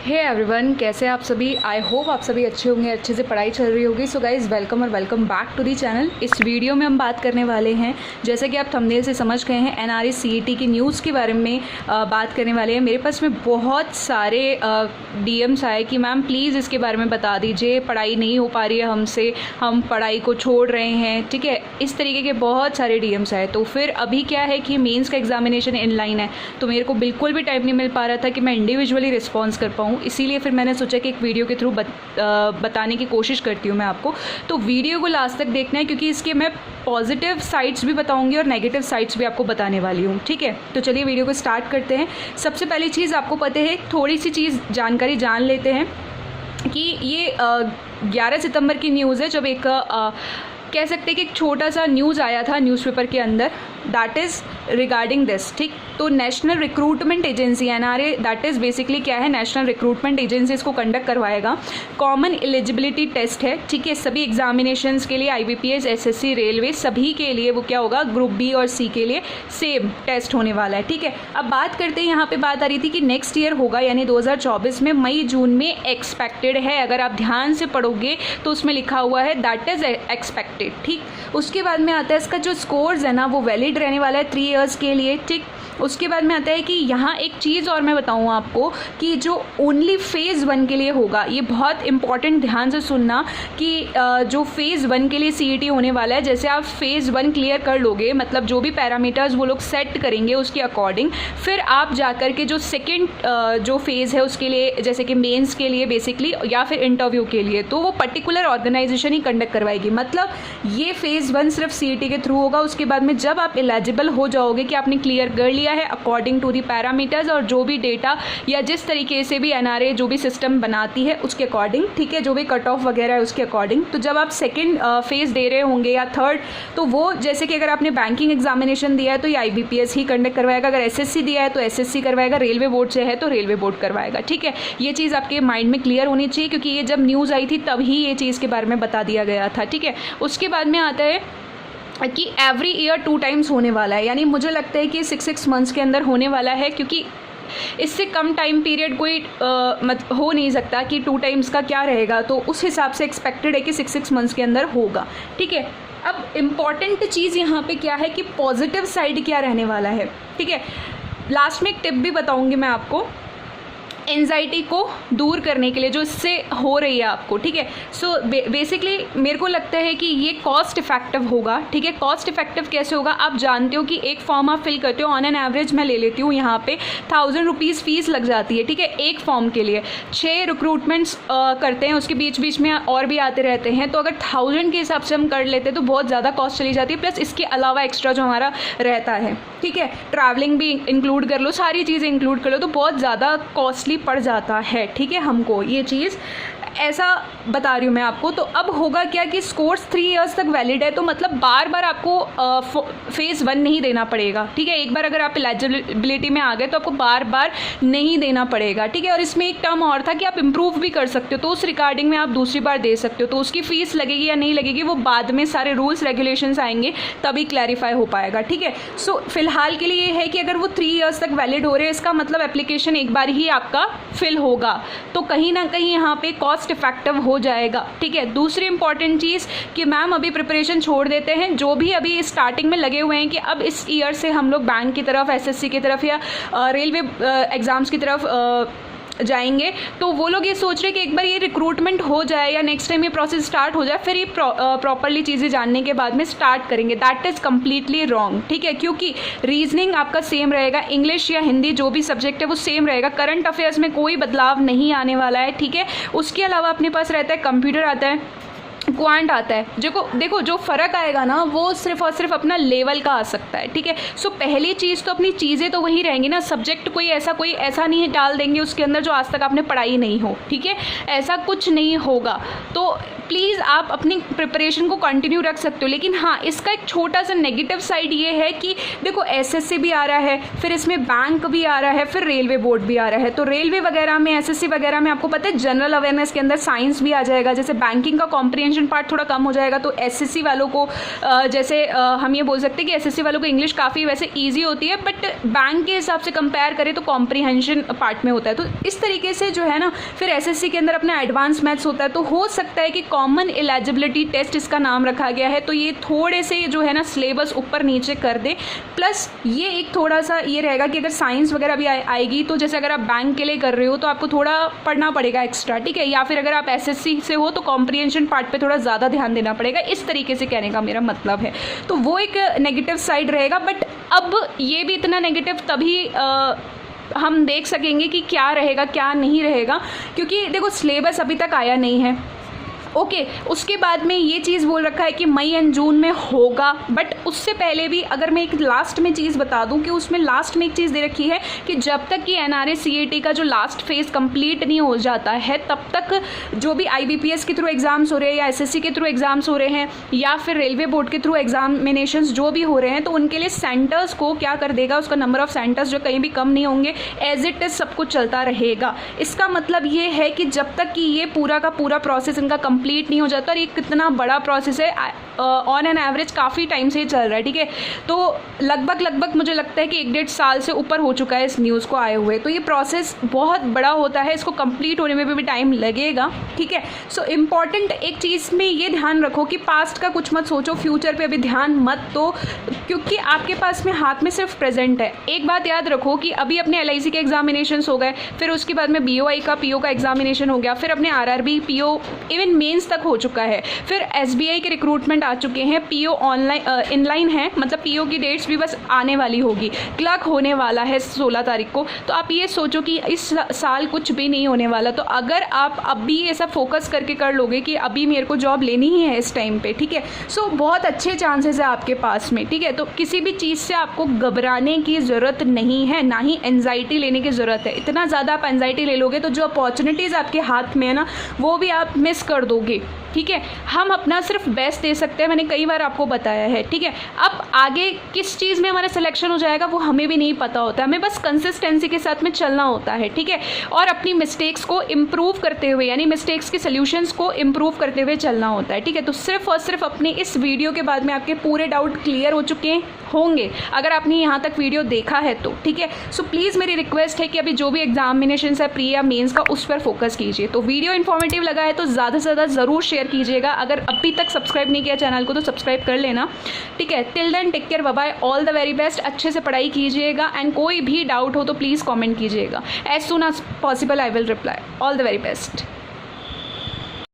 Hey everyone, कैसे आप सभी। आई होप आप सभी अच्छे होंगे, अच्छे से पढ़ाई चल रही होगी। सो गाइज़, वेलकम और welcome back to the channel. इस वीडियो में हम बात करने वाले हैं, जैसे कि आप थंबनेल से समझ गए हैं, एनआरए सीईटी की न्यूज़ के बारे में बात करने वाले हैं। मेरे पास में बहुत सारे डीएम्स आए कि मैम प्लीज़ इसके बारे में बता दीजिए, पढ़ाई नहीं हो पा रही है हमसे, हम पढ़ाई को छोड़ रहे हैं, ठीक है। इस तरीके के बहुत सारे डीएम्स आए। तो फिर अभी क्या है कि मेंस का एग्जामिनेशन इनलाइन है, तो मेरे को बिल्कुल भी टाइम नहीं मिल पा रहा था कि मैं इंडिविजुअली रिस्पॉन्स कर पाऊँ। इसीलिए फिर मैंने सोचा कि एक वीडियो के थ्रू बताने की कोशिश करती हूँ मैं आपको। तो वीडियो को लास्ट तक देखना है, क्योंकि इसके मैं पॉजिटिव साइड्स भी बताऊंगी और नेगेटिव साइड्स भी आपको बताने वाली हूँ, ठीक है। तो चलिए वीडियो को स्टार्ट करते हैं। सबसे पहली चीज़ आपको पता है, थोड़ी सी चीज़ जानकारी जान लेते हैं कि ये 11 सितंबर की न्यूज़ है, जब एक कह सकते हैं कि एक छोटा सा न्यूज़ आया था न्यूज़पेपर के अंदर, दैट इज़ रिगार्डिंग दिस, ठीक। तो national recruitment agency NRA, that is basically क्या है, नेशनल रिक्रूटमेंट एजेंसी इसको कंडक्ट करवाएगा। कॉमन एलिजिबिलिटी टेस्ट है, ठीक है, सभी एग्जामिनेशंस के लिए, आईबीपीएस, एसएससी, रेलवे, सभी के लिए वो क्या होगा, ग्रुप बी और सी के लिए सेम टेस्ट होने वाला है, ठीक है। अब बात करते हैं, यहाँ पे बात आ रही थी कि नेक्स्ट ईयर होगा, यानी 2024 में मई जून में एक्सपेक्टेड है। अगर आप ध्यान से पढ़ोगे तो उसमें लिखा हुआ है दैट इज़ एक्सपेक्टेड, ठीक। उसके बाद में आता है इसका जो स्कोर्स है ना, वो वैलिड रहने वाला है 3 इयर्स के लिए, ठीक। उसके बाद में आता है कि यहाँ एक चीज़ और मैं बताऊँ आपको कि जो ओनली फ़ेज़ 1 के लिए होगा, ये बहुत इंपॉर्टेंट, ध्यान से सुनना कि जो फ़ेज़ 1 के लिए सीईटी होने वाला है, जैसे आप फ़ेज़ 1 क्लियर कर लोगे, मतलब जो भी पैरामीटर्स वो लोग सेट करेंगे उसके अकॉर्डिंग, फिर आप जाकर के जो सेकेंड जो फेज़ है उसके लिए, जैसे कि मेंस के लिए बेसिकली, या फिर इंटरव्यू के लिए, तो वो पर्टिकुलर ऑर्गेनाइजेशन ही कंडक्ट करवाएगी। मतलब ये फ़ेज़ 1 सिर्फ सीईटी के थ्रू होगा। उसके बाद में जब आप एलिजिबल हो जाओगे कि आपने क्लियर कर लिया है अकॉर्डिंग टू दी पैरामीटर्स और जो भी डेटा या जिस तरीके से भी एनआरए जो भी सिस्टम बनाती है उसके अकॉर्डिंग, ठीक है, जो भी कट ऑफ वगैरह है उसके अकॉर्डिंग, तो जब आप सेकंड फेज़ दे रहे होंगे या थर्ड, तो वो जैसे कि अगर आपने बैंकिंग एग्जामिनेशन दिया है तो ये आईबीपीएस ही कंडक्ट करवाएगा, अगर एसएससी दिया है तो एसएससी करवाएगा, रेलवे बोर्ड से है तो रेलवे बोर्ड करवाएगा, ठीक है। ये चीज़ आपके माइंड में क्लियर होनी चाहिए, क्योंकि ये जब न्यूज़ आई थी तभी ये चीज़ के बारे में बता दिया गया था, ठीक है। उसके बाद में आता है कि एवरी ईयर 2 टाइम्स होने वाला है, यानी मुझे लगता है कि 6 मंथ्स के अंदर होने वाला है, क्योंकि इससे कम टाइम पीरियड कोई हो नहीं सकता कि 2 टाइम्स का क्या रहेगा। तो उस हिसाब से एक्सपेक्टेड है कि 6 मंथ्स के अंदर होगा, ठीक है। अब इम्पॉर्टेंट चीज़ यहाँ पे क्या है कि पॉजिटिव साइड क्या रहने वाला है, ठीक है। लास्ट में एक टिप भी बताऊँगी मैं आपको एंजाइटी को दूर करने के लिए, जो इससे हो रही है आपको, ठीक है। सो बेसिकली मेरे को लगता है कि ये कॉस्ट इफेक्टिव होगा, ठीक है। कॉस्ट इफेक्टिव कैसे होगा, आप जानते हो कि एक फॉर्म आप फिल करते हो, ऑन एन एवरेज मैं ले लेती हूँ यहाँ पे 1000 रुपीज़ फीस लग जाती है, ठीक है, एक फॉर्म के लिए। 6 रिक्रूटमेंट्स करते हैं, उसके बीच बीच में और भी आते रहते हैं, तो अगर 1000 के हिसाब से हम कर लेते हैं तो बहुत ज़्यादा कॉस्ट चली जाती है। प्लस इसके अलावा एक्स्ट्रा जो हमारा रहता है, ठीक है, ट्रैवलिंग भी इंक्लूड कर लो, सारी चीज़ें इंक्लूड कर लो, तो बहुत ज़्यादा कॉस्टली पड़ जाता है, ठीक है। हमको ये चीज़ ऐसा बता रही हूँ मैं आपको। तो अब होगा क्या कि स्कोर्स 3 इयर्स तक वैलिड है, तो मतलब बार बार आपको फेज़ 1 नहीं देना पड़ेगा, ठीक है। एक बार अगर आप एलिजिबिलिटी में आ गए तो आपको बार बार नहीं देना पड़ेगा, ठीक है। और इसमें एक टर्म और था कि आप इम्प्रूव भी कर सकते हो, तो उस रिगार्डिंग में आप दूसरी बार दे सकते हो, तो उसकी फ़ीस लगेगी या नहीं लगेगी वो बाद में सारे रूल्स रेगुलेशंस आएंगे तभी क्लैरिफाई हो पाएगा, ठीक है। सो फिलहाल के लिए ये है कि अगर वो 3 इयर्स तक वैलिड हो रहे हैं, इसका मतलब एप्लीकेशन एक बार ही आपका फिल होगा, तो कहीं ना कहीं यहाँ पे कॉस्ट इफेक्टिव हो जाएगा, ठीक है। दूसरी इंपॉर्टेंट चीज़ कि मैम अभी प्रिपरेशन छोड़ देते हैं, जो भी अभी स्टार्टिंग में लगे हुए हैं कि अब इस ईयर से हम लोग बैंक की तरफ, एसएससी की तरफ या रेलवे एग्ज़ाम्स की तरफ जाएंगे, तो वो लोग ये सोच रहे हैं कि एक बार ये रिक्रूटमेंट हो जाए या नेक्स्ट टाइम ये प्रोसेस स्टार्ट हो जाए, फिर ये प्रॉपरली चीज़ें जानने के बाद में स्टार्ट करेंगे। दैट इज़ कम्प्लीटली रॉन्ग, ठीक है, क्योंकि रीजनिंग आपका सेम रहेगा, इंग्लिश या हिंदी जो भी सब्जेक्ट है वो सेम रहेगा, करंट अफेयर्स में कोई बदलाव नहीं आने वाला है, ठीक है। उसके अलावा अपने पास रहता है कंप्यूटर, आता है क्वांट, आता है। देखो जो फ़र्क आएगा ना वो सिर्फ और सिर्फ अपना लेवल का आ सकता है, ठीक है। सो पहली चीज़ तो अपनी चीज़ें तो वही रहेंगी ना, सब्जेक्ट कोई ऐसा नहीं डाल देंगे उसके अंदर जो आज तक आपने पढ़ाई नहीं हो, ठीक है, ऐसा कुछ नहीं होगा। तो प्लीज़ आप अपनी प्रिपरेशन को कंटिन्यू रख सकते हो। लेकिन हाँ, इसका एक छोटा सा नेगेटिव साइड ये है कि देखो एसएससी भी आ रहा है, फिर इसमें बैंक भी आ रहा है, फिर रेलवे बोर्ड भी आ रहा है, तो रेलवे वगैरह में, एसएससी वगैरह में आपको पता है जनरल अवेयरनेस के अंदर साइंस भी आ जाएगा, जैसे बैंकिंग का कॉम्प्रिहेंशन कॉम्प्रीहेंशन पार्ट थोड़ा कम हो जाएगा। तो एसएससी वालों को जैसे हम ये बोल सकते हैं कि एसएससी वालों को इंग्लिश काफ़ी वैसे ईजी होती है, बट बैंक के हिसाब से कंपेयर करें तो कॉम्प्रीहेंशन पार्ट में होता है। तो इस तरीके से जो है ना फिर एसएससी के अंदर अपना एडवांस मैथ्स होता है। तो हो सकता है कि कॉमन एलिजिबिलिटी टेस्ट इसका नाम रखा गया है, तो ये थोड़े से जो है ना सिलेबस ऊपर नीचे कर दे। प्लस ये एक थोड़ा सा ये रहेगा कि अगर साइंस वगैरह भी आएगी तो जैसे अगर आप बैंक के लिए कर रहे हो तो आपको थोड़ा पढ़ना पड़ेगा एक्स्ट्रा, ठीक है। या फिर अगर आप एसएससी से हो तो कॉम्प्रीहेंशन पार्ट पे थोड़ा ज़्यादा ध्यान देना पड़ेगा। इस तरीके से कहने का मेरा मतलब है। तो वो एक नेगेटिव साइड रहेगा, बट अब ये भी इतना नेगेटिव तभी हम देख सकेंगे कि क्या रहेगा क्या नहीं रहेगा, क्योंकि देखो सिलेबस अभी तक आया नहीं है। ओके, उसके बाद में ये चीज़ बोल रखा है कि मई एंड जून में होगा, बट उससे पहले भी अगर मैं एक लास्ट में चीज़ बता दूं कि उसमें लास्ट में एक चीज़ दे रखी है कि जब तक कि एनआरए सीईटी का जो लास्ट फेज़ कंप्लीट नहीं हो जाता है तब तक जो भी आईबीपीएस के थ्रू एग्ज़ाम्स हो रहे हैं या एसएससी के थ्रू एग्ज़ाम्स हो रहे हैं या फिर रेलवे बोर्ड के थ्रू एग्जामिनेशंस जो भी हो रहे हैं, तो उनके लिए सेंटर्स को क्या कर देगा, उसका नंबर ऑफ सेंटर्स जो कहीं भी कम नहीं होंगे, एज इट इज़ सब कुछ चलता रहेगा। इसका मतलब ये है कि जब तक कि ये पूरा का पूरा प्रोसेस इनका कंप्लीट नहीं हो जाता, और ये कितना बड़ा प्रोसेस है, ऑन एन एवरेज काफ़ी टाइम से ही चल रहा है, ठीक है। तो लगभग मुझे लगता है कि 1-1.5 साल से ऊपर हो चुका है इस न्यूज़ को आए हुए। तो ये प्रोसेस बहुत बड़ा होता है, इसको कंप्लीट होने में भी टाइम लगेगा, ठीक है। सो इम्पॉर्टेंट एक चीज़ में ये ध्यान रखो कि पास्ट का कुछ मत सोचो, फ्यूचर पे अभी ध्यान मत दो, क्योंकि आपके पास में हाथ में सिर्फ प्रेजेंट है। एक बात याद रखो कि अभी अपने एलआईसी के एग्जामिनेशंस हो गए, फिर उसके बाद में बीओआई का पीओ का एग्जामिनेशन हो गया, फिर अपने आरआरबी पीओ इवन मेंस तक हो चुका है, फिर एसबीआई के रिक्रूटमेंट आ चुके हैं, पीओ ऑनलाइन इनलाइन है, मतलब पीओ की डेट्स भी बस आने वाली होगी, क्लर्क होने वाला है 16 तारीख को। तो आप ये सोचो कि इस साल कुछ भी नहीं होने वाला। तो अगर आप अभी ऐसा फोकस करके कर लोगे कि अभी मेरे को जॉब लेनी ही है इस टाइम पे, ठीक है, सो बहुत अच्छे चांसेस है आपके पास में, ठीक है। तो किसी भी चीज़ से आपको घबराने की ज़रूरत नहीं है, ना ही एंजाइटी लेने की ज़रूरत है। इतना ज़्यादा आप एंजाइटी ले लोगे तो जो अपॉर्चुनिटीज़ आपके हाथ में है ना वो भी आप मिस कर दोगे, ठीक है। हम अपना सिर्फ बेस्ट दे सकते हैं, मैंने कई बार आपको बताया है, ठीक है। अब आगे किस चीज़ में हमारा सिलेक्शन हो जाएगा वो हमें भी नहीं पता होता, हमें बस कंसिस्टेंसी के साथ में चलना होता है, ठीक है। और अपनी मिस्टेक्स को इम्प्रूव करते हुए, यानी मिस्टेक्स के सोल्यूशंस को इम्प्रूव करते हुए चलना होता है, ठीक है। तो सिर्फ और सिर्फ अपने इस वीडियो के बाद में आपके पूरे डाउट क्लियर हो चुके होंगे अगर आपने यहाँ तक वीडियो देखा है तो, ठीक है। सो प्लीज़ मेरी रिक्वेस्ट है कि अभी जो भी एग्जामिनेशन है प्री या मेंस का, उस पर फोकस कीजिए। तो वीडियो इन्फॉर्मेटिव लगा है तो ज़्यादा से ज़्यादा ज़रूर शेयर कीजिएगा। अगर अभी तक सब्सक्राइब नहीं किया चैनल को तो सब्सक्राइब कर लेना, ठीक है। Till then take care, bye bye, all the very best. अच्छे से पढ़ाई कीजिएगा एंड कोई भी डाउट हो तो प्लीज़ कमेंट कीजिएगा। As soon as possible I will reply. All the very best.